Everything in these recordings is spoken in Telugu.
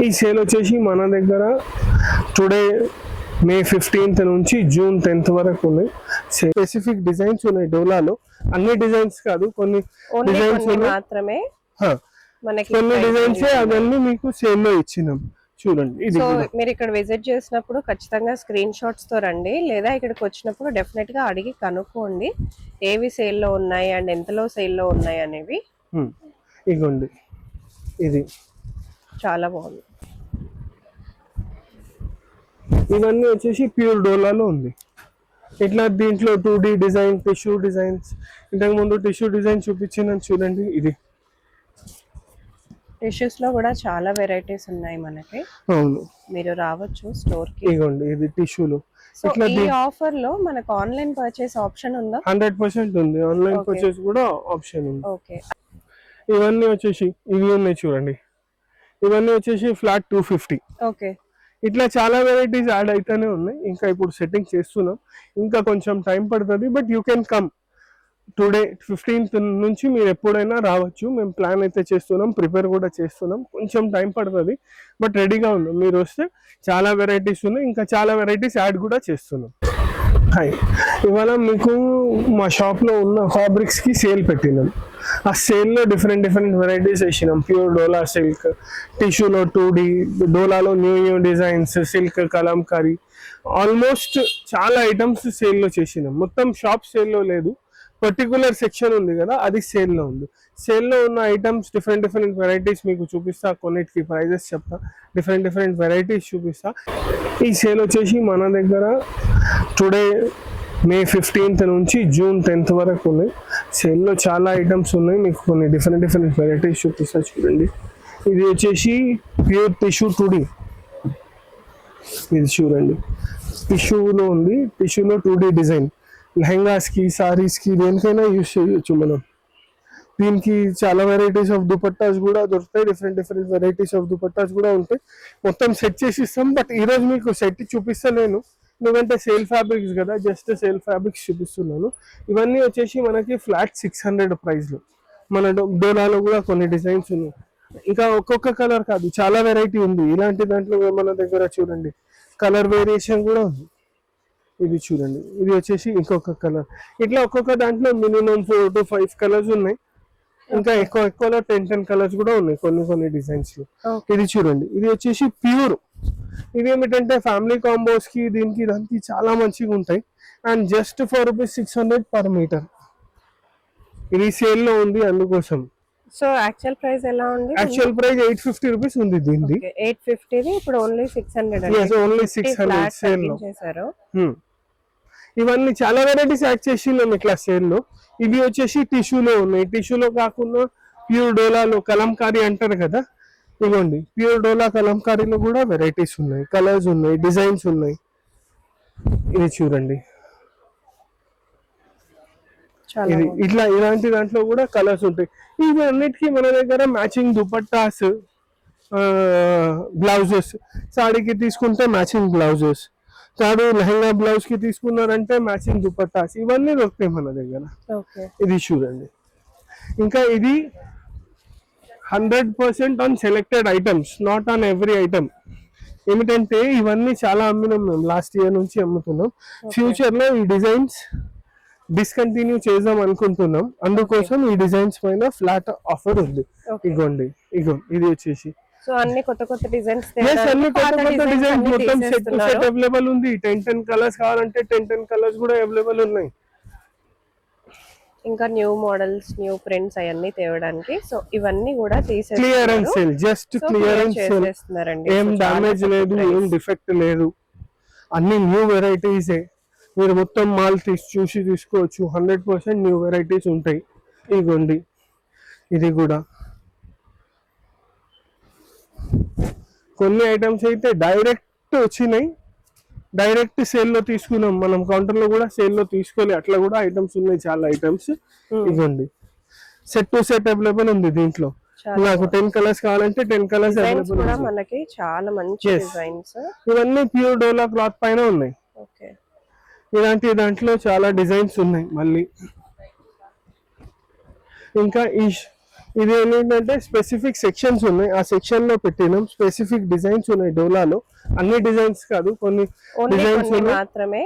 ఈ సేల్ వచ్చేసి మన దగ్గర టుడే మే 15th నుంచి జూన్ 10th వరకు ఉన్నాయి. స్పెసిఫిక్ డిజైన్స్ ఉన్నాయి డోలాలో, అన్ని డిజైన్స్ కాదు, కొన్ని డిజైన్స్ మాత్రమే, కొన్ని డిజైన్స్ అవన్నీ మీకు సేల్ లో ఇచ్చినాం. చూడండి, ఇది మీరు ఇక్కడ విజిట్ చేసినప్పుడు ఖచ్చితంగా స్క్రీన్ షాట్స్ తో రండి, లేదా ఇక్కడికి వచ్చినప్పుడు డెఫినెట్ గా అడిగి కనుక్కోండి ఏవి సేల్ లో ఉన్నాయి అండ్ ఎంతలో సేల్ లో ఉన్నాయి అనేవి. ఇగోండి, ఇది చాలా బాగుంది. ఇవన్నీ వచ్చేసి ప్యూర్ డోలాలో ఉంది. ఇట్లా దీంట్లో 2D డిజైన్, టిష్యూ డిజైన్స్, ఇంతకు ముందు టిష్యూ డిజైన్ చూపించిన చూడండి. ఇది టిష్యూస్ లో కూడా చాలా వెరైటీస్ ఉన్నాయి మనకి. అవును, మీరు రావచ్చు స్టోర్ కి. ఇగోండి, ఇది టిష్యూలో. ఈ ఆఫర్ లో మనకు ఆన్లైన్ పర్చేస్ ఆప్షన్ ఉందా? 100% ఉంది, ఆన్లైన్ పర్చేస్ కూడా ఆప్షన్ ఉంది. ఓకే. ఇవన్నీ వచ్చేసి ఇవి ఉన్నాయి చూడండి, ఇవన్నీ వచ్చేసి ఫ్లాట్ 250. ఓకే. ఇట్లా చాలా వెరైటీస్ యాడ్ అయితేనే ఉన్నాయి. ఇంకా ఇప్పుడు సెట్టింగ్ చేస్తున్నాం, ఇంకా కొంచెం టైం పడుతుంది. But you can come today 15th నుంచి మీరు ఎప్పుడైనా రావచ్చు. మేము ప్లాన్ అయితే చేస్తున్నాం, ప్రిపేర్ కూడా చేస్తున్నాం, కొంచెం టైం పడుతుంది, బట్ రెడీగా ఉన్నాం. మీరు వస్తే చాలా వెరైటీస్ ఉన్నాయి, ఇంకా చాలా వెరైటీస్ యాడ్ కూడా చేస్తున్నాం. హాయ్, ఇవాళ మీకు మా షాప్లో ఉన్న ఫ్యాబ్రిక్స్కి సేల్ పెట్టినాం. ఆ సేల్లో డిఫరెంట్ వెరైటీస్ వేసినాం. ప్యూర్ డోలా సిల్క్, టిష్యూలో 2D, డోలాలో new designs, silk, kalamkari, almost చాలా ఐటమ్స్ సేల్లో చేసినాం. మొత్తం షాప్ సేల్లో లేదు, పర్టికులర్ సెక్షన్ ఉంది కదా, అది సేల్లో ఉంది. సేల్లో ఉన్న ఐటమ్స్ డిఫరెంట్ వెరైటీస్ మీకు చూపిస్తా, కొన్నిటికి ప్రైజెస్ చెప్తా, డిఫరెంట్ వెరైటీస్ చూపిస్తా. ఈ సేల్ వచ్చేసి మన దగ్గర టుడే మే 15th నుంచి జూన్ 10th వరకు ఉన్నాయి. సేల్లో చాలా ఐటమ్స్ ఉన్నాయి, మీకు కొన్ని డిఫరెంట్ వెరైటీస్ చూపిస్తా. చూడండి, ఇది వచ్చేసి ప్యూర్ టిష్యూ 2D. ఇది చూడండి, టిష్యూలో ఉంది, టిష్యూలో 2D డిజైన్. లెహంగాస్కి, సారీస్కి, దేనికైనా యూజ్ చేయొచ్చు మనం. దీనికి చాలా వెరైటీస్ ఆఫ్ దుపట్టాస్ కూడా దొరుకుతాయి, డిఫరెంట్ వెరైటీస్ ఆఫ్ దుపట్టాస్ కూడా ఉంటాయి. మొత్తం సెట్ చేసి ఇస్తాం. బట్ ఈరోజు మీకు సెట్ చూపిస్తలేను, ఎందుకంటే సేల్ ఫ్యాబ్రిక్స్ కదా, జస్ట్ సేల్ ఫ్యాబ్రిక్స్ చూపిస్తున్నాను. ఇవన్నీ వచ్చేసి మనకి ఫ్లాట్ 600 ప్రైస్లో. మన డోలాలో కూడా కొన్ని డిజైన్స్ ఉన్నాయి. ఇంకా ఒక్కొక్క కలర్ కాదు, చాలా వెరైటీ ఉంది. ఇలాంటి దాంట్లో మన దగ్గర చూడండి కలర్ వేరియేషన్ కూడా ఉంది. ఇది చూడండి, ఇది వచ్చేసి ఇంకొక కలర్. ఇట్లా ఒక్కొక్క దాంట్లో మినిమం 4 to 5 కలర్స్ ఉన్నాయి. ఇంకా ఎక్కువలో 10 కలర్స్ కూడా ఉన్నాయి కొన్ని డిజైన్స్ లో. ఇది చూడండి, ఇది వచ్చేసి ప్యూర్. ఇవి ఏమిటంటే ఫ్యామిలీ కాంబోస్ కి, దీనికి దానికి చాలా మంచిగా ఉంటాయి. And just for ₹600 per metre. ఇది సేల్ లో ఉంది, అందుకోసం. సో యాక్చువల్ ప్రైస్ ఎలా ఉంది? యాక్చువల్ ప్రైస్ ₹850 ఉంది దీనిది. 850, ఇప్పుడు ఓన్లీ 600. yes, ఓన్లీ 600 సేల్ లో చేశారు. ఇవన్నీ చాలా వెరైటీస్ యాడ్ చేసినాం ఇట్లా సేల్ లో. ఇవి వచ్చేసి టిష్యూలో ఉన్నాయి. టిష్యూలో కాకుండా ప్యూర్ డోలాలో కలంకారీ అంటారు కదా, ఇవ్వండి, ప్యూర్ డోలా కలంకారీలో కూడా వెరైటీస్ ఉన్నాయి, కలర్స్ ఉన్నాయి, డిజైన్స్ ఉన్నాయి. ఇది చూడండి, ఇది ఇట్లా ఇలాంటి దాంట్లో కూడా కలర్స్ ఉంటాయి. ఇవి అన్నిటికీ మన దగ్గర మ్యాచింగ్ దుపట్టాస్, బ్లౌజెస్, సాడీకి తీసుకుంటే మ్యాచింగ్ బ్లౌజెస్, కాదు లెహంగా బ్లౌజ్ కి తీసుకున్నారంటే మ్యాచింగ్ దుపట్టాస్, ఇవన్నీ దొరుకుతాయి మన దగ్గర. ఇది చూడండి, ఇంకా ఇది 100% on selected items, not on every item. ఏమిటంటే ఇవన్నీ చాలా అమ్మినాం మేము, లాస్ట్ ఇయర్ నుంచి అమ్ముతున్నాం. ఫ్యూచర్ లో ఈ డిజైన్స్ డిస్కంటిన్యూ చేద్దాం అనుకుంటున్నాం, అందుకోసం ఈ డిజైన్స్ పైన ఫ్లాట్ ఆఫర్ ఉంది. ఇగోండి, ఇది వచ్చేసి అన్ని కొత్త డిజైన్స్, అన్ని కొత్త డిజైన్స్ మొత్తం సెట్ అవైలబుల్ ఉంది. 10 కలర్స్ కావాలంటే 10 కలర్స్ కూడా అవైలబుల్ ఉన్నాయి. ఇంకా న్యూ మోడల్స్, న్యూ ప్రింట్స్ అవన్నీ తేవడానికి. సో ఇవన్నీ కూడా clearance sale, just clearance sale, ఏం డ్యామేజ్ లేదు, ఏం డిఫెక్ట్ లేదు, అన్ని న్యూ వెరైటీసే. మీరు మొత్తం మాల్ చూసి తీసుకోవచ్చు. 100% న్యూ వెరైటీస్ ఉంటాయి. ఇగోండి, ఇది కూడా కొన్ని ఐటమ్స్ అయితే డైరెక్ట్ వచ్చినాయి, డైరెక్ట్ సేల్లో తీసుకున్నాం మనం. కౌంటర్లో కూడా సేల్లో తీసుకోలే, అట్లా కూడా ఐటమ్స్ ఉన్నాయి, చాలా ఐటమ్స్. ఇవ్వండి, సెట్ టు సెట్ అవైలబుల్ ఉంది దీంట్లో. నాకు 10 కలర్స్ కావాలంటే 10 కలర్స్ అవైలబుల్ ఉంది. మనకి చాలా మంచి డిజైన్స్, ఇవన్నీ ప్యూర్ డోలా క్లాత్ పైన ఉన్నాయి. ఓకే, ఇలాంటి దాంట్లో చాలా డిజైన్స్ ఉన్నాయి. మళ్ళీ ఇంకా ఇది ఏంటంటే స్పెసిఫిక్ సెక్షన్స్ ఉన్నాయి, ఆ సెక్షన్ లో పెట్టినాం. స్పెసిఫిక్ డిజైన్స్ ఉన్నాయి డోలాలో, అన్ని డిజైన్స్ కాదు, కొన్ని ఓన్లీ డిజైన్స్ కొన్ని ఉన్నాయి. మాత్రమే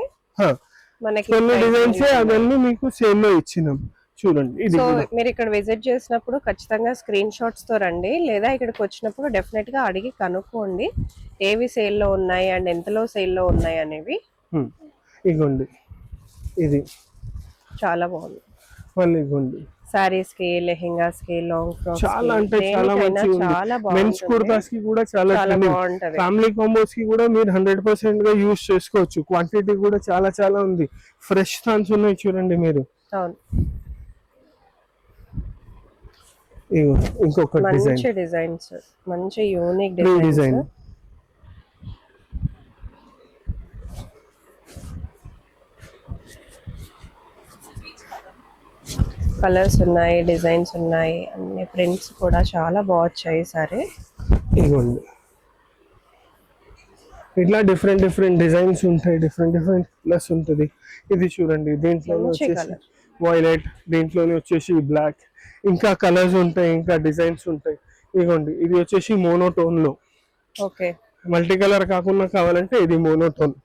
మనకి కొన్ని డిజైన్స్ అవన్నీ మీకు సేల్ లో ఇచ్చినాం. చూడండి ఇది సో కూడా. మీరు ఇక్కడ విజిట్ చేసినప్పుడు ఖచ్చితంగా స్క్రీన్ షాట్స్ తో రండి, లేదా ఇక్కడికి వచ్చినప్పుడు డెఫినెట్ గా అడిగి కనుక్కోండి ఏవి సేల్ లో ఉన్నాయి అండ్ ఎంతలో సేల్ లో ఉన్నాయి అనేవి. ఇగోండి ఇది చాలా బాగుంది. మళ్ళీ ఇగోండి సారీస్ కి, లెహెంగాస్ కి, లాంగ్ ఫ్రాక్స్ చాలా అంటే చాలా మంచిగా చాలా ఉంది. మెన్స్ కుర్తాస్ కి కూడా చాలా బాగుంటది. ఫ్యామిలీ కాంబోస్ కి కూడా మీరు 100% గా యూస్ చేసుకోవచ్చు. క్వాంటిటీ కూడా చాలా చాలా ఉంది. ఫ్రెష్ థాన్స్ ఉన్నాయి చూడండి మీరు. అవును, ఇగో ఇంకొక డిజైన్, మంచి డిజైన్స్, మంచి యూనిక్ డిజైన్. డిజైన్. కలర్స్ ఉన్నాయి, డిజైన్స్ ఉన్నాయి, అన్ని ప్రింట్స్ కూడా చాలా బాగున్నాయి సరే. ఇగోండి ఇట్లా డిఫరెంట్ డిఫరెంట్ డిజైన్స్ ఉంటాయి, డిఫరెంట్ డిఫరెంట్ కలర్స్ ఉంటుంది. ఇది చూడండి, దీంట్లోనే మంచి వచ్చేసి colour. వైలెట్, దీంట్లోనే వచ్చేసి బ్లాక్, ఇంకా కలర్స్ ఉంటాయి, ఇంకా డిజైన్స్ ఉంటాయి. ఇగోండి ఇది వచ్చేసి మోనోటోన్ లో, ఓకే. మల్టీ కలర్ కాకుండా కావాలంటే ఇది మోనోటోన్.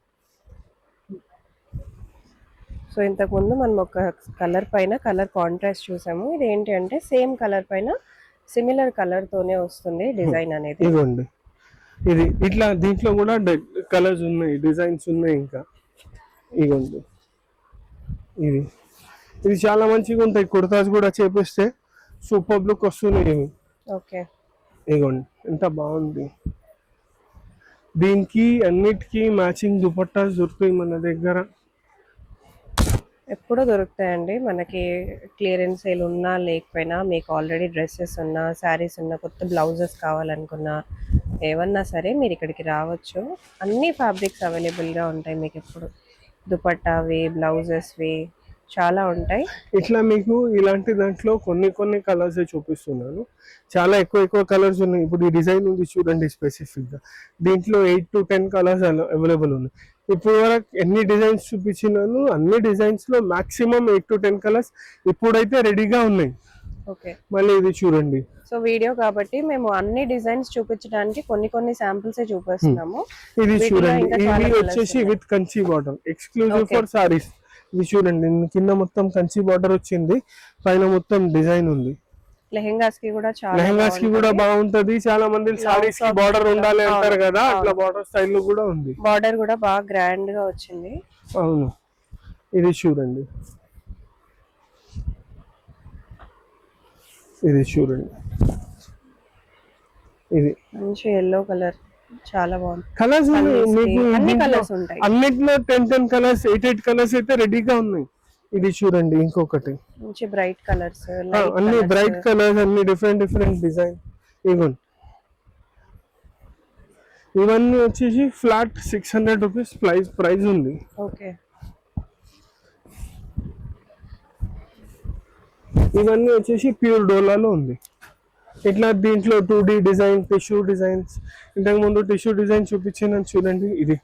సో ఇంతకు ముందు మనం ఒక కలర్ పైన కలర్ కాంట్రాస్ట్ చూసాము, ఇది ఏంటి అంటే సేమ్ కలర్ పైన సిమిలర్ కలర్ తోనే వస్తుంది డిజైన్ అనేది. ఇగోండి ఇది ఇట్లా దీంట్లో కూడా కలర్స్ ఉన్నాయి, డిజైన్స్ ఉన్నాయి. ఇంకా ఇగోండి ఇది ఇది చాలా మంచిగా ఉంటాయి. కుర్తాస్ కూడా చేపిస్తే సూపర్ లుక్ వస్తున్నాయి ఇవి. ఓకే, ఇగోండి ఎంత బాగుంది. దీనికి అన్నిటికీ మ్యాచింగ్ దుపట్టాస్ దొరుకుతాయి మన దగ్గర. ఎప్పుడూ దొరుకుతాయండి మనకి, క్లియరెన్స్ సేల్ ఉన్నా లేకపోయినా, మీకు ఆల్రెడీ డ్రెస్సెస్ ఉన్నా, శారీస్ ఉన్నా, కొత్త బ్లౌజెస్ కావాలనుకున్నా, ఏమన్నా సరే మీరు ఇక్కడికి రావచ్చు. అన్ని ఫ్యాబ్రిక్స్ అవైలబుల్గా ఉంటాయి మీకు ఎప్పుడు. దుపట్టావి, బ్లౌజెస్వి చాలా ఉంటాయి. ఇట్లా మీకు ఇలాంటి దాంట్లో కొన్ని కొన్ని కలర్స్ చూపిస్తున్నాను. చాలా ఎక్కువ ఎక్కువ కలర్స్ ఉన్నాయి. ఇప్పుడు ఈ డిజైన్ ఉంది చూడండి, స్పెసిఫిక్ గా దీంట్లో 8 to 10 కలర్స్ అవైలబుల్ ఉన్నాయి. ఇప్పుడు వరకు ఎన్ని డిజైన్స్ చూపించినాను, అన్ని డిజైన్స్ లో మాక్సిమం 8 to 10 కలర్స్ ఇప్పుడైతే రెడీగా ఉన్నాయి. ఓకే, మళ్ళీ ఇది చూడండి. సో వీడియో కాబట్టి మేము అన్ని డిజైన్స్ చూపించడానికి కొన్ని కొన్ని శాంపిల్స్ చూపిస్తున్నాము. ఇది వీటిలో చూడండి, ఇంకా ఇది చాలా వచ్చేసి colours with Kanchi border, exclusive Okay. For saris. ఇది చూడండి, కింద మొత్తం కంచి బార్డర్ వచ్చింది, పైన మొత్తం డిజైన్ ఉంది. లెహెంగాస్ కి కూడా చాలా లెహంగాస్ కి కూడా బాగుంటది. చాలా మంది సారీస్ కి బార్డర్ ఉండాలి అంటారు కదా, అట్లా బార్డర్ స్టైల్ లో కూడా ఉంది. బార్డర్ కూడా బాగా గ్రాండ్ గా వచ్చింది. అవును, ఇది చూడండి, ఇది చూడండి, ఇది మంచి ఎల్లో కలర్, చాలా బాగుంది. కలర్స్ మీకు అన్ని కలర్స్ ఉంటాయి, అన్నిట్లో 10 కలర్స్, 8 కలర్స్ అయితే రెడీగా ఉన్నాయి. ఇది చూడండి ఇంకొకటి, మంచి బ్రైట్ కలర్స్, అన్ని బ్రైట్ కలర్స్, అన్ని డిఫరెంట్ డిఫరెంట్ డిజైన్. ఇవ్వండి, ఇవన్నీ వచ్చేసి ఫ్లాట్ 600 రూపీస్ ప్రైస్ ఉంది. ఓకే, ఇవన్నీ వచ్చేసి ప్యూర్ డోలాలో ఉంది. ఇట్లా దీంట్లో 2D డిజైన్, టిష్యూ డిజైన్స్, ఇంతకు ముందు టిష్యూ డిజైన్ చూపించిన చూడండి. ఇది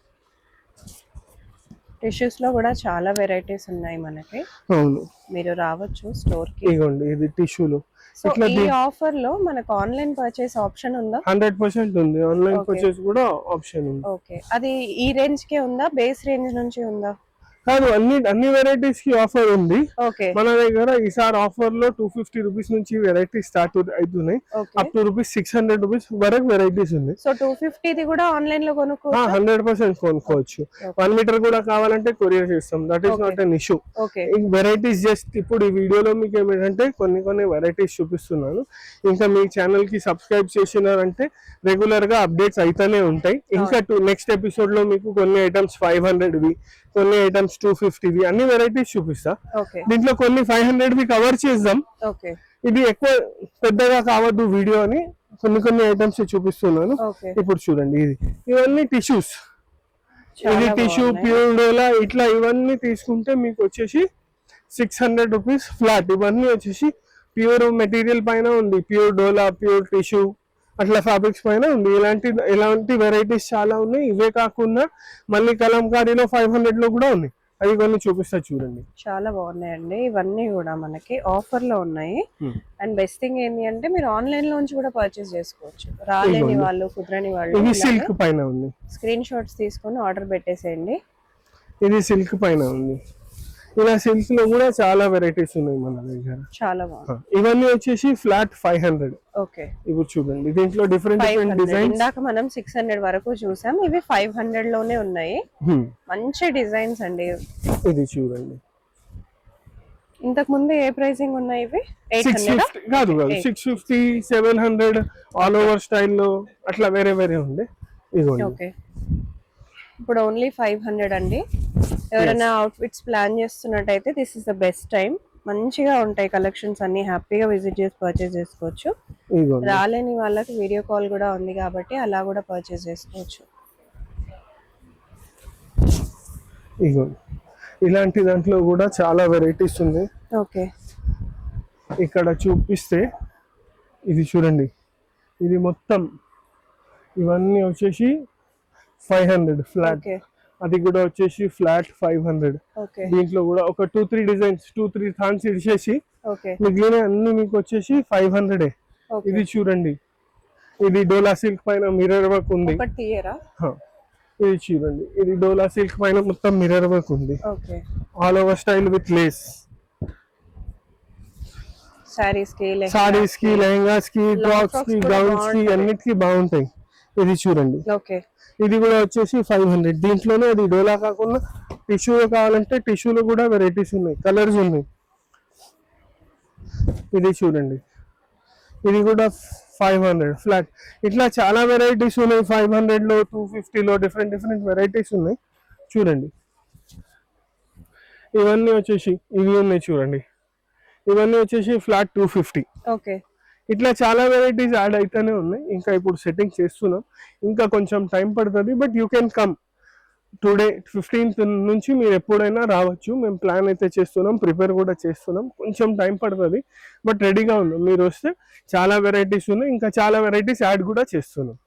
టిష్యూస్ లో కూడా చాలా వెరైటీస్ ఉన్నాయి మనకి. అవును, మీరు రావచ్చు స్టోర్ కి. ఇగోండి ఇది టిష్యూలో. సో ఈ ఆఫర్ లో మనకు ఆన్లైన్ పర్చేస్ ఆప్షన్ ఉందా? 100% ఉంది, ఆన్లైన్ పర్చేస్ కూడా ఆప్షన్ ఉంది. ఓకే, అది ఈ రేంజ్ కే ఉందా, బేస్ రేంజ్ నుంచి ఉందా? కాదు, అన్ని వెరైటీస్ కి ఆఫర్ ఉంది ఓకే, మన దగ్గర. ఈసారి ఆఫర్ లో 250 రూపీస్ నుంచి వెరైటీస్ స్టార్ట్ అవుతున్నాయి, అప్ టు రూపీస్ 600 రూపీస్ వరకు వెరైటీస్ ఉంది. సో 250 ది కూడా ఆన్లైన్ లో కొనుక్కోవచ్చు. 100% కొనుక్కోవచ్చు. 1 మీటర్ కూడా కావాలంటే కొరియర్ చేస్తాం, that is not an issue. Okay, varieties just ఇప్పుడు ఈ వీడియోలో మీకు ఏమిటంటే కొన్ని వెరైటీస్ చూపిస్తున్నాను. ఇంకా మీ ఛానల్ కి సబ్స్క్రైబ్ చేసినారంటే రెగ్యులర్ గా అప్డేట్స్ అయితేనే ఉంటాయి. ఇంకా నెక్స్ట్ ఎపిసోడ్ లో మీకు కొన్ని ఐటమ్స్ 500వి, కొన్ని ఐటమ్స్ 250వి, అన్ని వెరైటీస్ చూపిస్తా. దీంట్లో కొన్ని 500వి కవర్ చేద్దాం. ఓకే, ఇది ఎక్కువ పెద్దగా కావద్దు వీడియో అని కొన్ని ఐటమ్స్ చూపిస్తున్నాను. ఇప్పుడు చూడండి, ఇవన్నీ టిష్యూస్. ఇది టిష్యూ ప్యూర్ డోలా. ఇట్లా ఇవన్నీ తీసుకుంటే మీకు వచ్చేసి 600 రూపీస్ ఫ్లాట్. ఇవన్నీ వచ్చేసి ప్యూర్ మెటీరియల్ పైన ఉంది, ప్యూర్ డోలా, ప్యూర్ టిష్యూ అట్లా ఫ్యాబ్రిక్స్ పైన ఉంది. ఇలాంటి వెరైటీస్ చాలా ఉన్నాయి. ఇవే కాకుండా మళ్ళీ కలంకారీలో 500 లో కూడా ఉన్నాయి. అవి కొన్ని చూపిస్తా చూడండి. చాలా బాగున్నాయండి ఇవన్నీ కూడా మనకి ఆఫర్ లో ఉన్నాయి. అండ్ బెస్ట్ థింగ్ ఏంటి అంటే మీరు ఆన్లైన్ లోంచి కూడా పర్చేస్ చేసుకోవచ్చు. రాలేని వాళ్ళు కుదరని వాళ్ళు ఇది సిల్క్ పైన ఉంది. స్క్రీన్ షాట్స్ తీసుకొని ఆర్డర్ పెట్టేసేయండి. ఇది సిల్క్ పైన ఉంది. ఇలా సిల్క్ లో కూడా చాలా వెరైటీస్ ఉన్నాయి మన దగ్గర. చాలా బాగుంది. ఇవన్నీ వచ్చేసి ఫ్లాట్ 500. ఓకే, ఇవి చూడండి, దీంట్లో డిఫరెంట్ డిఫరెంట్ డిజైన్స్. ఇందాక మనం 600 వరకు చూసాం, ఇవి 500 లోనే ఉన్నాయి. మంచి డిజైన్స్ అండి. ఇది చూడండి, ఇంతకు ముందు ఏ ప్రైసింగ్ ఉన్నాయి ఇవి? 650 కాదు 650 700 ఆల్ ఓవర్ స్టైల్లో అట్లా వేరే వేరే ఉంది. ఇదిగోండి. ఓకే, ఇప్పుడు ఓన్లీ 500 అండి. ఎవరైనా అవుట్ఫిట్స్ ప్లాన్ చేస్తున్నట్టయితే this is the best time. మంచిగా ఉంటాయి కలెక్షన్స్ అన్ని, హ్యాపీగా విజిట్ చేసి పర్చేస్ చేసుకోవచ్చు. రాలేని వాళ్ళకి వీడియో కాల్ కూడా ఉంది కాబట్టి అలా కూడా పర్చేస్ చేసుకోవచ్చు. ఇదిగోండి, ఇలాంటి దాంట్లో కూడా చాలా వెరైటీస్ ఉన్నాయి. ఓకే, ఇక్కడ చూపిస్తే ఇది చూడండి, ఇది మొత్తం ఇవన్నీ వచ్చేసి 500 ఫ్లాట్. అది కూడా వచ్చేసి ఫ్లాట్ 500. దీంట్లో కూడా ఒక 2-3 డిజైన్స్ 2-3 థాన్స్ ఇచ్చేసి మిగిలిన అన్ని మీకు వచ్చేసి 500. ఇది చూడండి, ఇది డోలా సిల్క్ పైన మిర్రర్ వర్క్ ఉంది. ఇది చూడండి, ఇది డోలా సిల్క్ పైన మొత్తం మిర్రర్ వర్క్ ఉంది. All over style with lace. Saris కి, లెహంగాస్ కి, టాప్స్ కి, గౌన్స్ కి అన్నిటికీ బాగుంటాయి. ఇది చూడండి, ఇది కూడా వచ్చేసి 500. దీంట్లోనే అది డోలా కాకుండా టిష్యూలో కావాలంటే టిష్యూలో కూడా వెరైటీస్ ఉన్నాయి, కలర్స్ ఉన్నాయి. ఇది చూడండి, ఇది కూడా 500 ఫ్లాట్. ఇట్లా చాలా వెరైటీస్ ఉన్నాయి. 500 లో 250 లో డిఫరెంట్ డిఫరెంట్ వెరైటీస్ ఉన్నాయి. చూడండి, ఇవన్నీ వచ్చేసి ఇవి ఉన్నాయి చూడండి, ఇవన్నీ వచ్చేసి ఫ్లాట్ 250. ఓకే, ఇట్లా చాలా వెరైటీస్ యాడ్ అయితేనే ఉన్నాయి. ఇంకా ఇప్పుడు సెట్టింగ్ చేస్తున్నాం, ఇంకా కొంచెం టైం పడుతుంది. But you can come today 15th నుంచి మీరు ఎప్పుడైనా రావచ్చు. మేము ప్లాన్ అయితే చేస్తున్నాం, ప్రిపేర్ కూడా చేస్తున్నాం. కొంచెం టైం పడుతుంది బట్ రెడీగా ఉన్నాం. మీరు వస్తే చాలా వెరైటీస్ ఉన్నాయి, ఇంకా చాలా వెరైటీస్ యాడ్ కూడా చేస్తున్నాం.